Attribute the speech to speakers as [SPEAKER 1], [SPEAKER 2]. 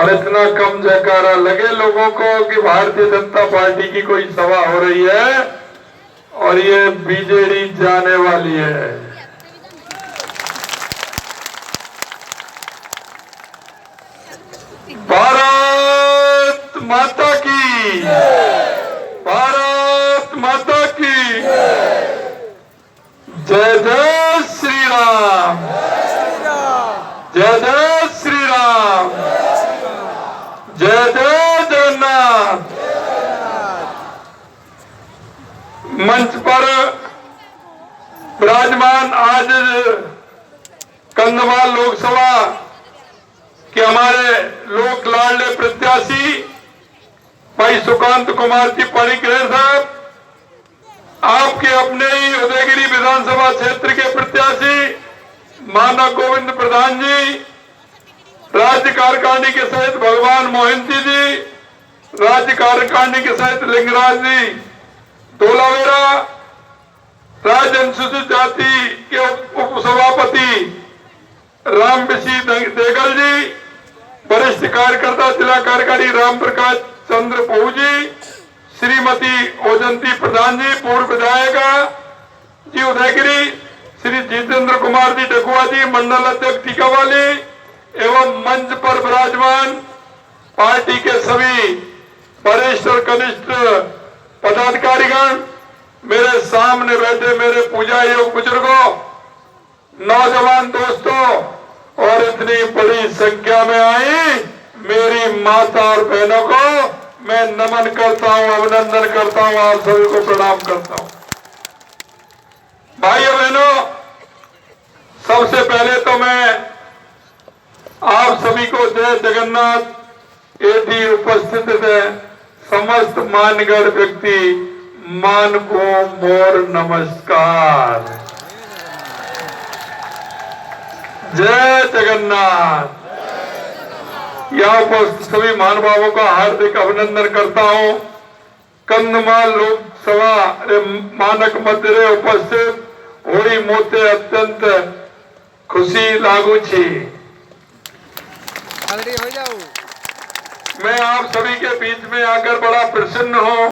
[SPEAKER 1] और इतना कम जयकारा लगे लोगों को कि भारतीय जनता पार्टी की कोई सभा हो रही है और ये बीजेडी जाने वाली है। भारत माता की, भारत माता की जय जय श्री राम, जय जय श्री राम, जय जय जगन्नाथ। मंच पर विराजमान आज कंधमाल लोकसभा के हमारे लोक लाडले प्रत्याशी भाई सुकांत कुमार जी पाणिग्रह साहब, आपके अपने ही उदयगिरी विधानसभा क्षेत्र के प्रत्याशी मानव गोविंद प्रधान जी, राज्य कार्यकारिणी के सहित भगवान मोहंती जी, राज्य कार्यकारिणी के सहित लिंगराज जी तोलावेरा, राज्य अनुसूचित जाति के उप सभापति राम बिशी देगल जी, वरिष्ठ कार्यकर्ता जिला कार्यकारी राम प्रकाश चंद्र पहू जी, श्रीमती ओजंती प्रधान जी पूर्व विधायिका जी उदयगिरी, श्री जितेंद्र कुमार जी डकुआ जी मंडल अध्यक्ष टीकावाली एवं मंच पर विराजमान पार्टी के सभी वरिष्ठ और कनिष्ठ पदाधिकारीगण, मेरे सामने बैठे मेरे पूजा योग बुजुर्गों, नौजवान दोस्तों और इतनी बड़ी संख्या में आई मेरी माता और बहनों को मैं नमन करता हूं, अभिनंदन करता हूं, आप सभी को प्रणाम करता हूं। भाइयों बहनों, सबसे पहले तो मैं आप सभी को जय जगन्नाथ एथी उपस्थित है समस्त मानगढ़ व्यक्ति मान को मोर नमस्कार। जय जगन्नाथ। यहाँ उपस्थित सभी महानुभावों का हार्दिक अभिनंदन करता हूँ। कंधमाल लोकसभा मानक मध्य उपस्थित होई मोते अत्यंत खुशी लागू छी। मैं आप सभी के बीच में आकर बड़ा प्रसन्न हूँ।